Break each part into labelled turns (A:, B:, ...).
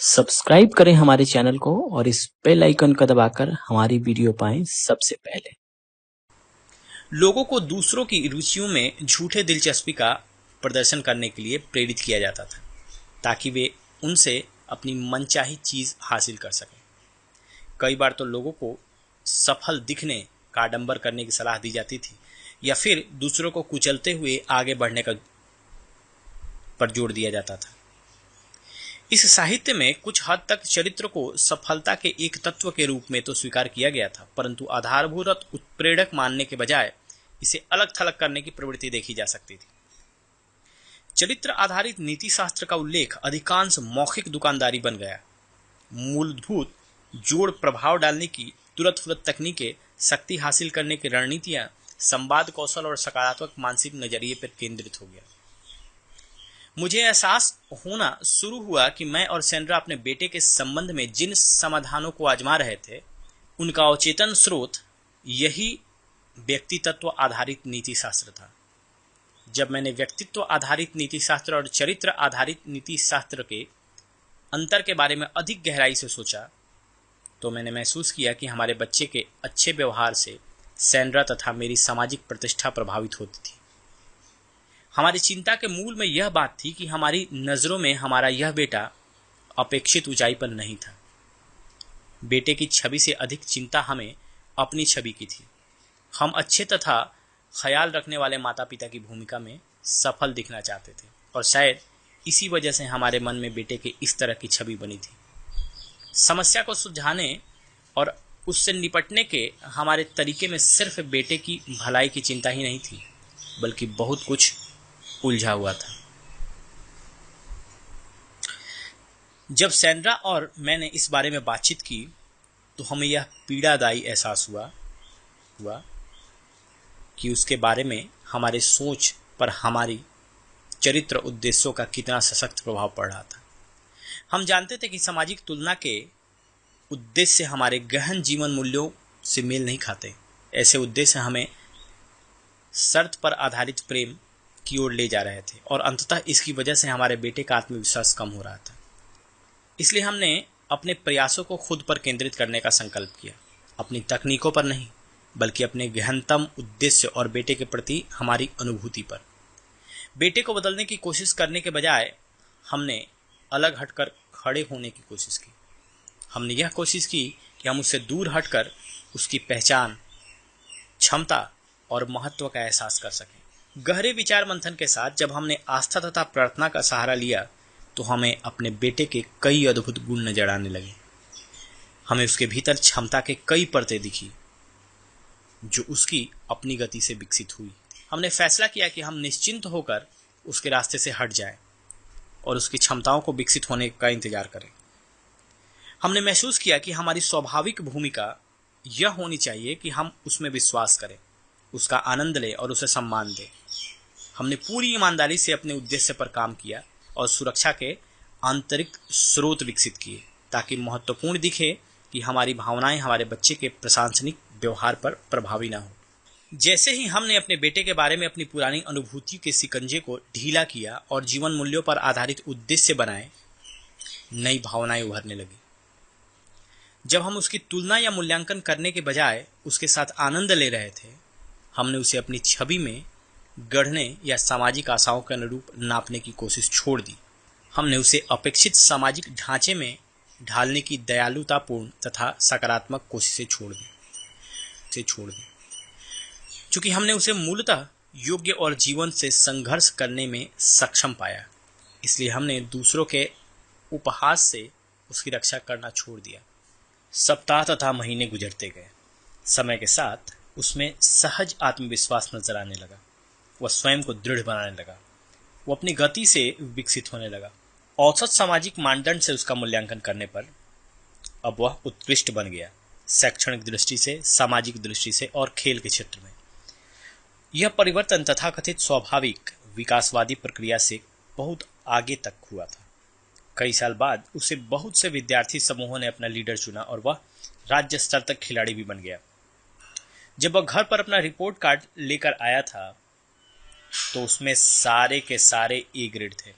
A: Subscribe करें हमारे channel को और इस बेल आइकन को दबाकर हमारी वीडियो पाएं सबसे पहले।
B: लोगों को दूसरों की रुचियों में झूठे दिलचस्पी का प्रदर्शन करने के लिए प्रेरित किया जाता था ताकि वे उनसे अपनी मनचाही चीज हासिल कर सकें। कई बार तो लोगों को सफल दिखने का आडंबर करने की सलाह दी जाती थी या फिर दूसरों को कुचलते हुए आगे बढ़ने का पर जोर दिया जाता था। इस साहित्य में कुछ हद तक चरित्र को सफलता के एक तत्व के रूप में तो स्वीकार किया गया था, परंतु आधारभूत उत्प्रेरक मानने के बजाय इसे अलग थलग करने की प्रवृत्ति देखी जा सकती थी। चरित्र आधारित नीति शास्त्र का उल्लेख अधिकांश मौखिक दुकानदारी बन गया। मूलभूत जोड़ प्रभाव डालने की तुरंत फुरत तकनीकें, शक्ति हासिल करने की रणनीतियां, संवाद कौशल और सकारात्मक मानसिक नजरिए पर केंद्रित हो गया। मुझे एहसास होना शुरू हुआ कि मैं और सेंड्रा अपने बेटे के संबंध में जिन समाधानों को आजमा रहे थे उनका अवचेतन स्रोत यही व्यक्तित्व आधारित नीति शास्त्र था। जब मैंने व्यक्तित्व आधारित नीति शास्त्र और चरित्र आधारित नीति शास्त्र के अंतर के बारे में अधिक गहराई से सोचा तो मैंने महसूस किया कि हमारे बच्चे के अच्छे व्यवहार से सेंड्रा तथा मेरी सामाजिक प्रतिष्ठा प्रभावित होती थी। हमारी चिंता के मूल में यह बात थी कि हमारी नजरों में हमारा यह बेटा अपेक्षित ऊंचाई पर नहीं था। बेटे की छवि से अधिक चिंता हमें अपनी छवि की थी। हम अच्छे तथा ख्याल रखने वाले माता पिता की भूमिका में सफल दिखना चाहते थे और शायद इसी वजह से हमारे मन में बेटे के इस तरह की छवि बनी थी। समस्या को सुलझाने और उससे निपटने के हमारे तरीके में सिर्फ बेटे की भलाई की चिंता ही नहीं थी, बल्कि बहुत कुछ उलझा हुआ था। जब सेंड्रा और मैंने इस बारे में बातचीत की तो हमें यह पीड़ादायी एहसास हुआ कि उसके बारे में हमारे सोच पर हमारी चरित्र उद्देश्यों का कितना सशक्त प्रभाव पड़ रहा था। हम जानते थे कि सामाजिक तुलना के उद्देश्य हमारे गहन जीवन मूल्यों से मेल नहीं खाते। ऐसे उद्देश्य हमें शर्त पर आधारित प्रेम की ओर ले जा रहे थे और अंततः इसकी वजह से हमारे बेटे का आत्मविश्वास कम हो रहा था। इसलिए हमने अपने प्रयासों को खुद पर केंद्रित करने का संकल्प किया, अपनी तकनीकों पर नहीं बल्कि अपने गहनतम उद्देश्य और बेटे के प्रति हमारी अनुभूति पर। बेटे को बदलने की कोशिश करने के बजाय हमने अलग हटकर खड़े होने की कोशिश की। हमने यह कोशिश की कि हम उससे दूर हटकर उसकी पहचान, क्षमता और महत्व का एहसास कर सकें। गहरे विचार मंथन के साथ जब हमने आस्था तथा प्रार्थना का सहारा लिया तो हमें अपने बेटे के कई अद्भुत गुण नजर आने लगे। हमें उसके भीतर क्षमता के कई परतें दिखी जो उसकी अपनी गति से विकसित हुई। हमने फैसला किया कि हम निश्चिंत होकर उसके रास्ते से हट जाएं और उसकी क्षमताओं को विकसित होने का इंतजार करें। हमने महसूस किया कि हमारी स्वाभाविक भूमिका यह होनी चाहिए कि हम उसमें विश्वास करें, उसका आनंद लें और उसे सम्मान दें। हमने पूरी ईमानदारी से अपने उद्देश्य पर काम किया और सुरक्षा के आंतरिक स्रोत विकसित किए ताकि महत्वपूर्ण दिखे कि हमारी भावनाएं हमारे बच्चे के प्रशंसनीय व्यवहार पर प्रभावी न हो। जैसे ही हमने अपने बेटे के बारे में अपनी पुरानी अनुभूति के शिकंजे को ढीला किया और जीवन मूल्यों पर आधारित उद्देश्य बनाए, नई भावनाएं उभरने लगी। जब हम उसकी तुलना या मूल्यांकन करने के बजाय उसके साथ आनंद ले रहे थे, हमने उसे अपनी छवि में गढ़ने या सामाजिक आशाओं के अनुरूप नापने की कोशिश छोड़ दी। हमने उसे अपेक्षित सामाजिक ढांचे में ढालने की दयालुतापूर्ण तथा सकारात्मक कोशिशें छोड़ दी। चूंकि हमने उसे मूलतः योग्य और जीवन से संघर्ष करने में सक्षम पाया, इसलिए हमने दूसरों के उपहास से उसकी रक्षा करना छोड़ दिया। सप्ताह तथा महीने गुजरते गए। समय के साथ उसमें सहज आत्मविश्वास नजर आने लगा। वह स्वयं को दृढ़ बनाने लगा। वो अपनी गति से विकसित होने लगा। औसत सामाजिक मानदंड से उसका मूल्यांकन करने पर अब वह उत्कृष्ट बन गया, शैक्षणिक दृष्टि से, सामाजिक दृष्टि से और खेल के क्षेत्र में। यह परिवर्तन तथाकथित स्वाभाविक विकासवादी प्रक्रिया से बहुत आगे तक हुआ था। कई साल बाद उसे बहुत से विद्यार्थी समूहों ने अपना लीडर चुना और वह राज्य स्तर तक खिलाड़ी भी बन गया। जब वह घर पर अपना रिपोर्ट कार्ड लेकर आया था तो उसमें सारे के सारे ए ग्रेड थे।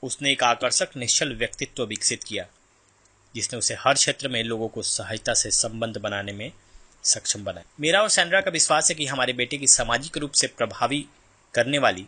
B: उसने एक आकर्षक निश्चल व्यक्तित्व विकसित किया जिसने उसे हर क्षेत्र में लोगों को सहजता से संबंध बनाने में सक्षम बनाया। मेरा और सैंड्रा का विश्वास है कि हमारे बेटे की सामाजिक रूप से प्रभावी करने वाली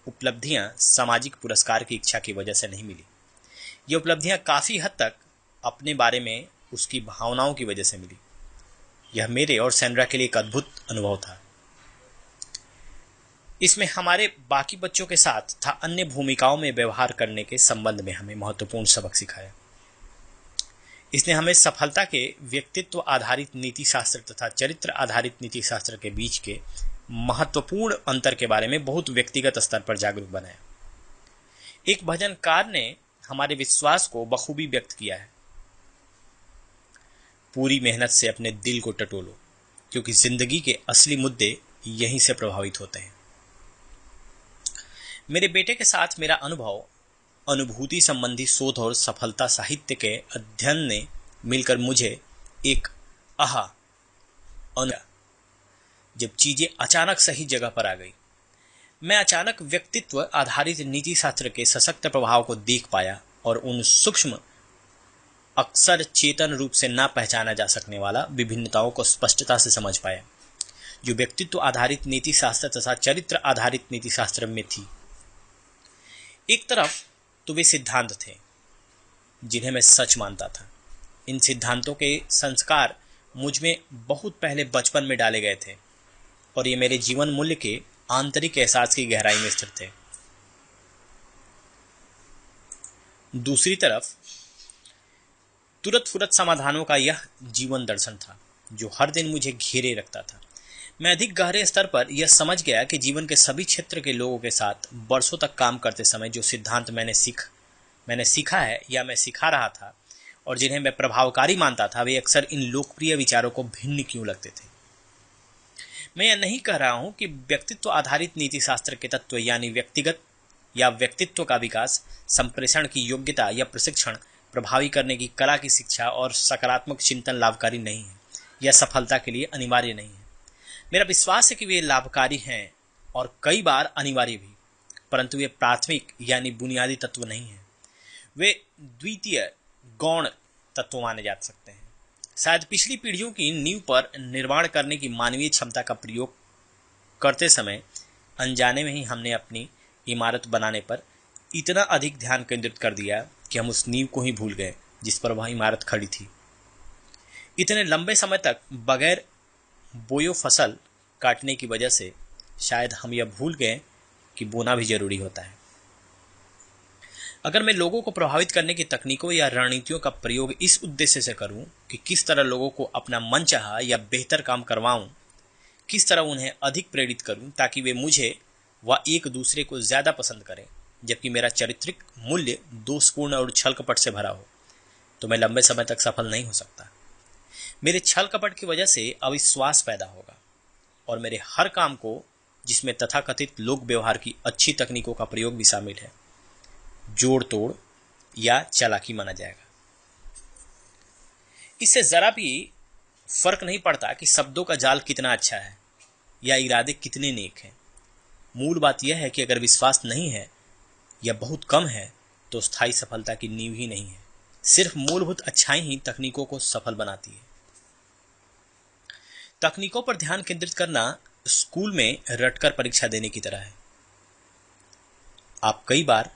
B: उपलब्धियां सामाजिक पुरस्कार की इच्छा की वजह से नहीं मिली। ये उपलब्धियां काफी हद तक अपने बारे में उसकी भावनाओं की वजह से मिली। यह मेरे और सैंड्रा के लिए एक अद्भुत अनुभव था। इसमें हमारे बाकी बच्चों के साथ तथा अन्य भूमिकाओं में व्यवहार करने के संबंध में हमें महत्वपूर्ण सबक सिखाया। इसने हमें सफलता के व्यक्तित्व आधारित नीति शास्त्र तथा चरित्र आधारित नीति शास्त्र के बीच के महत्वपूर्ण अंतर के बारे में बहुत व्यक्तिगत स्तर पर जागरूक बनाया। एक भजनकार ने हमारे विश्वास को बखूबी व्यक्त किया है, पूरी मेहनत से अपने दिल को टटोलो, क्योंकि जिंदगी के असली मुद्दे यहीं से प्रभावित होते हैं। मेरे बेटे के साथ मेरा अनुभव अनुभूति संबंधी शोध और सफलता साहित्य के अध्ययन ने मिलकर मुझे एक जब चीजें अचानक सही जगह पर आ गई, मैं अचानक व्यक्तित्व आधारित नीति शास्त्र के सशक्त प्रभाव को देख पाया और उन सूक्ष्म, अक्सर चेतन रूप से ना पहचाना जा सकने वाला विभिन्नताओं को स्पष्टता से समझ पाया, जो व्यक्तित्व आधारित नीति शास्त्र तथा चरित्र आधारित नीति शास्त्र में थी। एक तरफ तो वे सिद्धांत थे जिन्हें मैं सच मानता था। इन सिद्धांतों के संस्कार मुझ में बहुत पहले बचपन में डाले गए थे और ये मेरे जीवन मूल्य के आंतरिक एहसास की गहराई में स्थिर थे। दूसरी तरफ तुरंत फुरत समाधानों का यह जीवन दर्शन था जो हर दिन मुझे घेरे रखता था। मैं अधिक गहरे स्तर पर यह समझ गया कि जीवन के सभी क्षेत्र के लोगों के साथ वर्षों तक काम करते समय जो सिद्धांत मैंने सीखा है या मैं सिखा रहा था और जिन्हें मैं प्रभावकारी मानता था, वे अक्सर इन लोकप्रिय विचारों को भिन्न क्यों लगते थे। मैं यह नहीं कह रहा हूं कि व्यक्तित्व आधारित नीति शास्त्र के तत्व यानी व्यक्तिगत या व्यक्तित्व का विकास, संप्रेषण की योग्यता या प्रशिक्षण, प्रभावी करने की कला की शिक्षा और सकारात्मक चिंतन लाभकारी नहीं है या सफलता के लिए अनिवार्य नहीं है। मेरा विश्वास है कि वे लाभकारी हैं और कई बार अनिवार्य भी, परंतु वे प्राथमिक यानी बुनियादी तत्व नहीं हैं। वे द्वितीय गौण तत्व माने जा सकते हैं। शायद पिछली पीढ़ियों की नींव पर निर्माण करने की मानवीय क्षमता का प्रयोग करते समय अनजाने में ही हमने अपनी इमारत बनाने पर इतना अधिक ध्यान केंद्रित कर दिया कि हम उस नींव को ही भूल गए जिस पर वह इमारत खड़ी थी। इतने लंबे समय तक बगैर बोयो फसल काटने की वजह से शायद हम यह भूल गए कि बोना भी जरूरी होता है। अगर मैं लोगों को प्रभावित करने की तकनीकों या रणनीतियों का प्रयोग इस उद्देश्य से करूं कि किस तरह लोगों को अपना मनचाहा या बेहतर काम करवाऊं, किस तरह उन्हें अधिक प्रेरित करूं ताकि वे मुझे व एक दूसरे को ज्यादा पसंद करें, जबकि मेरा चारित्रिक मूल्य दोषपूर्ण और छल कपट से भरा हो, तो मैं लंबे समय तक सफल नहीं हो सकता। मेरे छल कपट की वजह से अविश्वास पैदा होगा और मेरे हर काम को, जिसमें तथाकथित लोक व्यवहार की अच्छी तकनीकों का प्रयोग भी शामिल है, जोड़ तोड़ या चालाकी माना जाएगा। इससे जरा भी फर्क नहीं पड़ता कि शब्दों का जाल कितना अच्छा है या इरादे कितने नेक हैं। मूल बात यह है कि अगर विश्वास नहीं है या बहुत कम है तो स्थायी सफलता की नींव ही नहीं है। सिर्फ मूलभूत अच्छाई ही तकनीकों को सफल बनाती है। तकनीकों पर ध्यान केंद्रित करना स्कूल में रटकर परीक्षा देने की तरह है। आप कई बार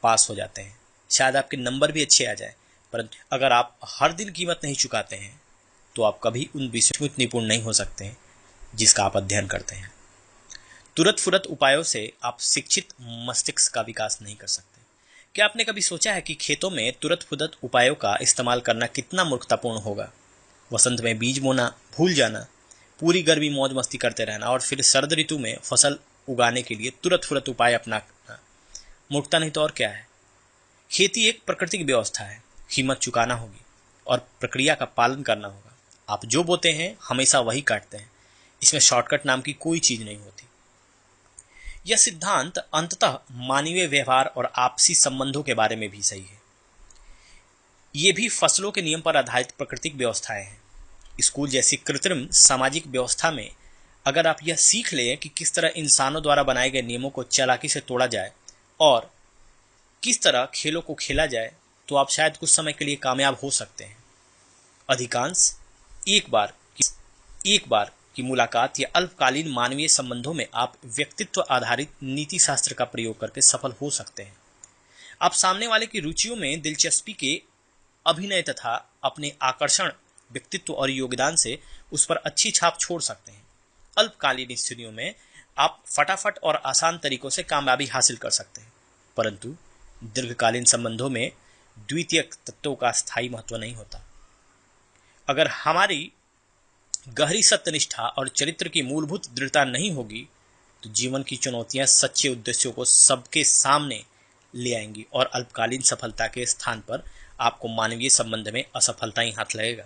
B: पास हो जाते हैं, शायद आपके नंबर भी अच्छे आ जाए, परंतु अगर आप हर दिन कीमत नहीं चुकाते हैं तो आप कभी उन विषयों में निपुण नहीं हो सकते जिसका आप अध्ययन करते हैं। तुरंत फुरत उपायों से आप शिक्षित मस्तिष्क का विकास नहीं कर सकते। क्या आपने कभी सोचा है कि खेतों में तुरंत फुरत उपायों का इस्तेमाल करना कितना मूर्खतापूर्ण होगा? वसंत में बीज बोना भूल जाना, पूरी गर्मी मौज मस्ती करते रहना और फिर शरद ऋतु में फसल उगाने के लिए तुरंत फुरत उपाय अपनाना मूर्खता नहीं तो और क्या है। खेती एक प्राकृतिक व्यवस्था है, कीमत चुकाना होगी और प्रक्रिया का पालन करना होगा। आप जो बोते हैं हमेशा वही काटते हैं। इसमें शॉर्टकट नाम की कोई चीज नहीं होती। यह सिद्धांत अंततः मानवीय व्यवहार और आपसी संबंधों के बारे में भी सही है। ये भी फसलों के नियम पर आधारित प्राकृतिक व्यवस्थाएं हैं। स्कूल जैसी कृत्रिम सामाजिक व्यवस्था में अगर आप यह सीख लें कि किस तरह इंसानों द्वारा बनाए गए नियमों को चालाकी से तोड़ा जाए और किस तरह खेलों को खेला जाए, तो आप शायद कुछ समय के लिए कामयाब हो सकते हैं। अधिकांश एक बार की मुलाकात या अल्पकालीन मानवीय संबंधों में आप व्यक्तित्व आधारित नीति शास्त्र का प्रयोग करके सफल हो सकते हैं। आप सामने वाले की रुचियों में दिलचस्पी के अभिनय तथा अपने आकर्षण, व्यक्तित्व और योगदान से उस पर अच्छी छाप छोड़ सकते हैं। अल्पकालीन स्थितियों में आप फटाफट और आसान तरीकों से कामयाबी हासिल कर सकते हैं, परंतु दीर्घकालीन संबंधों में द्वितीयक तत्वों का स्थायी महत्व नहीं होता। अगर हमारी गहरी सत्यनिष्ठा और चरित्र की मूलभूत दृढ़ता नहीं होगी तो जीवन की चुनौतियां सच्चे उद्देश्यों को सबके सामने ले आएंगी और अल्पकालीन सफलता के स्थान पर आपको मानवीय संबंध में असफलता ही हाथ लगेगा।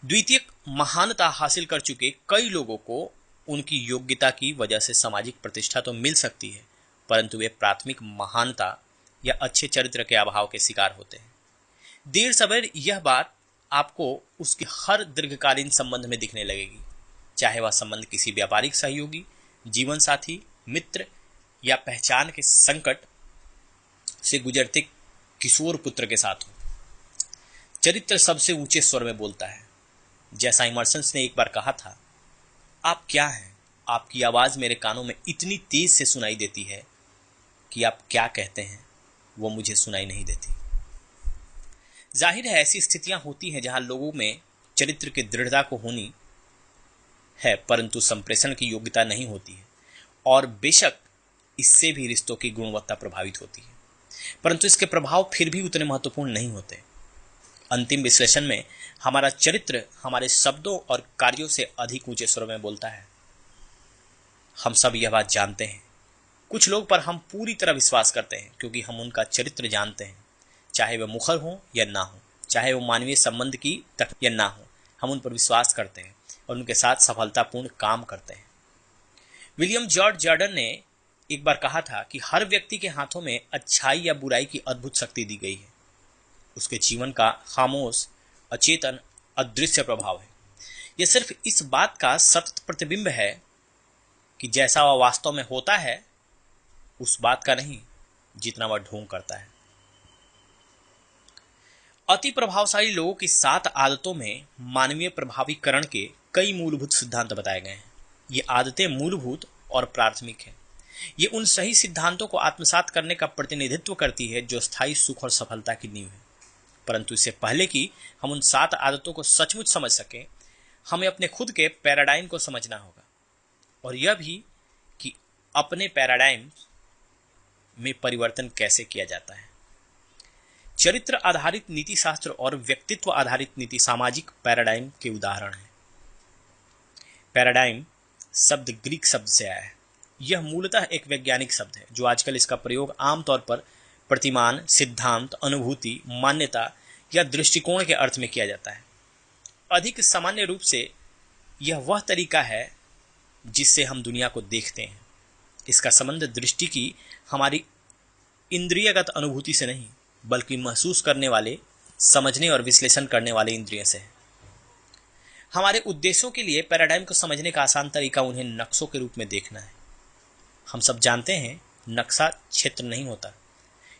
B: द्वितीयक महानता हासिल कर चुके कई लोगों को उनकी योग्यता की वजह से सामाजिक प्रतिष्ठा तो मिल सकती है, परंतु वे प्राथमिक महानता या अच्छे चरित्र के अभाव के शिकार होते हैं। देर सवेर यह बात आपको उसके हर दीर्घकालीन संबंध में दिखने लगेगी, चाहे वह संबंध किसी व्यापारिक सहयोगी, जीवन साथी, मित्र या पहचान के संकट से गुजरते किशोर पुत्र के साथ हो। चरित्र सबसे ऊंचे स्वर में बोलता है। जैसा इमर्सन्स ने एक बार कहा था, आप क्या हैं? आपकी आवाज मेरे कानों में इतनी तेज से सुनाई देती है कि आप क्या कहते हैं वो मुझे सुनाई नहीं देती। जाहिर है ऐसी स्थितियां होती हैं जहां लोगों में चरित्र की दृढ़ता को होनी है, परंतु संप्रेषण की योग्यता नहीं होती है, और बेशक इससे भी रिश्तों की गुणवत्ता प्रभावित होती है, परंतु इसके प्रभाव फिर भी उतने महत्वपूर्ण नहीं होते। अंतिम विश्लेषण में हमारा चरित्र हमारे शब्दों और कार्यों से अधिक ऊंचे स्वर में बोलता है। हम सब यह बात जानते हैं। कुछ लोग पर हम पूरी तरह विश्वास करते हैं क्योंकि हम उनका चरित्र जानते हैं, चाहे वह मुखर हो या ना हो, चाहे वो मानवीय संबंध की तक या ना हो, हम उन पर विश्वास करते हैं और उनके साथ सफलतापूर्ण काम करते हैं। विलियम जॉर्ज जॉर्डन ने एक बार कहा था कि हर व्यक्ति के हाथों में अच्छाई या बुराई की अद्भुत शक्ति दी गई है। उसके जीवन का खामोश, अचेतन, अदृश्य प्रभाव है। यह सिर्फ इस बात का सतत प्रतिबिंब है कि जैसा वह वास्तव में होता है उस बात का नहीं, जितना वह ढोंग करता है। अति प्रभावशाली लोगों की 7 आदतों में मानवीय प्रभावीकरण के कई मूलभूत सिद्धांत बताए गए हैं। ये आदतें मूलभूत और प्राथमिक हैं। ये उन सही सिद्धांतों को आत्मसात करने का प्रतिनिधित्व करती है जो स्थायी सुख और सफलता की नींव है। परंतु इससे पहले कि हम उन 7 आदतों को सचमुच समझ सकें, हमें अपने खुद के पैराडाइम को समझना होगा, और यह भी कि अपने पैराडाइम में परिवर्तन कैसे किया जाता है। चरित्र आधारित नीति शास्त्र और व्यक्तित्व आधारित नीति सामाजिक पैराडाइम के उदाहरण हैं। पैराडाइम शब्द ग्रीक शब्द से आया है। यह मूलतः एक वैज्ञानिक शब्द है जो आजकल इसका प्रयोग आमतौर पर प्रतिमान, सिद्धांत, अनुभूति, मान्यता या दृष्टिकोण के अर्थ में किया जाता है। अधिक सामान्य रूप से यह वह तरीका है जिससे हम दुनिया को देखते हैं। इसका संबंध दृष्टि की हमारी इंद्रियगत अनुभूति से नहीं, बल्कि महसूस करने वाले, समझने और विश्लेषण करने वाले इंद्रिय से है। हमारे उद्देश्यों के लिए पैराडाइम को समझने का आसान तरीका उन्हें नक्शों के रूप में देखना है। हम सब जानते हैं नक्शा क्षेत्र नहीं होता,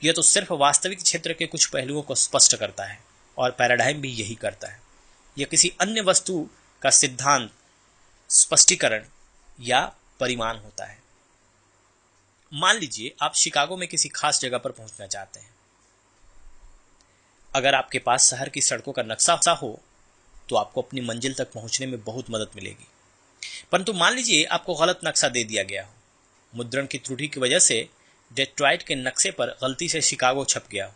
B: यह तो सिर्फ वास्तविक क्षेत्र के कुछ पहलुओं को स्पष्ट करता है, और पैराडाइम भी यही करता है। यह किसी अन्य वस्तु का सिद्धांत, स्पष्टीकरण या परिमाण होता है। मान लीजिए आप शिकागो में किसी खास जगह पर पहुंचना चाहते हैं। अगर आपके पास शहर की सड़कों का नक्शा हो तो आपको अपनी मंजिल तक पहुंचने में बहुत मदद मिलेगी। परंतु मान लीजिए आपको गलत नक्शा दे दिया गया हो। मुद्रण की त्रुटि की वजह से डेट्रॉइट के नक्शे पर गलती से शिकागो छप गया हो।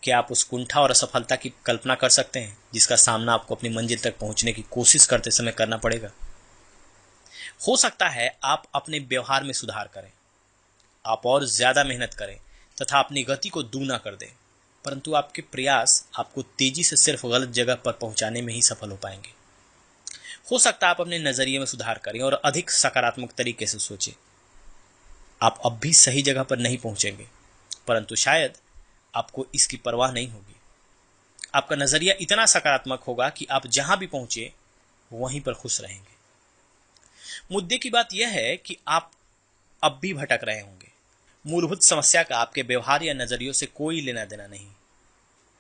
B: क्या आप उस कुंठा और असफलता की कल्पना कर सकते हैं जिसका सामना आपको अपनी मंजिल तक पहुंचने की कोशिश करते समय करना पड़ेगा? हो सकता है आप अपने व्यवहार में सुधार करें, आप और ज्यादा मेहनत करें तथा अपनी गति को दूना कर दें, परंतु आपके प्रयास आपको तेजी से सिर्फ गलत जगह पर पहुंचाने में ही सफल हो पाएंगे। हो सकता है आप अपने नजरिए में सुधार करें और अधिक सकारात्मक तरीके से सोचें। आप अब भी सही जगह पर नहीं पहुंचेंगे, परंतु शायद आपको इसकी परवाह नहीं होगी। आपका नजरिया इतना सकारात्मक होगा कि आप जहां भी पहुंचे वहीं पर खुश रहेंगे। मुद्दे की बात यह है कि आप अब भी भटक रहे होंगे। मूलभूत समस्या का आपके व्यवहार या नजरियों से कोई लेना देना नहीं।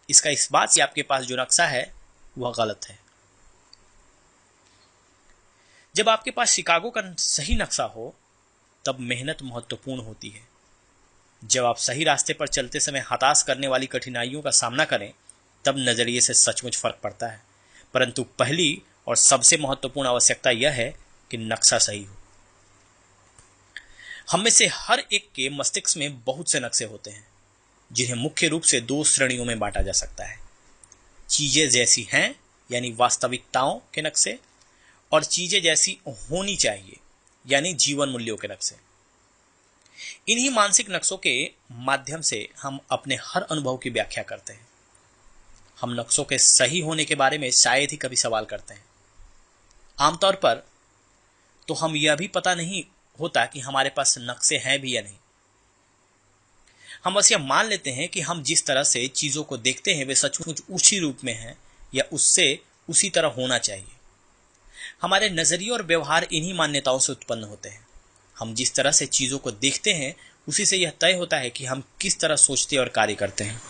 B: इसका इस बात से आपके पास जो नक्शा है वह गलत है। जब आपके पास शिकागो का सही नक्शा हो तब मेहनत महत्वपूर्ण होती है। जब आप सही रास्ते पर चलते समय हताश करने वाली कठिनाइयों का सामना करें तब नजरिए से सचमुच फर्क पड़ता है। परंतु पहली और सबसे महत्वपूर्ण आवश्यकता यह है कि नक्शा सही हो। हम में से हर एक के मस्तिष्क में बहुत से नक्शे होते हैं जिन्हें मुख्य रूप से 2 श्रेणियों में बांटा जा सकता है। चीजें जैसी हैं यानी वास्तविकताओं के नक्शे, और चीजें जैसी होनी चाहिए यानी जीवन मूल्यों के नक्शे। इन्हीं मानसिक नक्शों के माध्यम से हम अपने हर अनुभव की व्याख्या करते हैं। हम नक्शों के सही होने के बारे में शायद ही कभी सवाल करते हैं। आमतौर पर तो हम यह भी पता नहीं होता कि हमारे पास नक्शे हैं भी या नहीं। हम बस यह मान लेते हैं कि हम जिस तरह से चीजों को देखते हैं वे सचमुच उसी रूप में हैं या उससे उसी तरह होना चाहिए। हमारे नजरिए और व्यवहार इन्हीं मान्यताओं से उत्पन्न होते हैं। हम जिस तरह से चीजों को देखते हैं उसी से यह तय होता है कि हम किस तरह सोचते और कार्य करते हैं।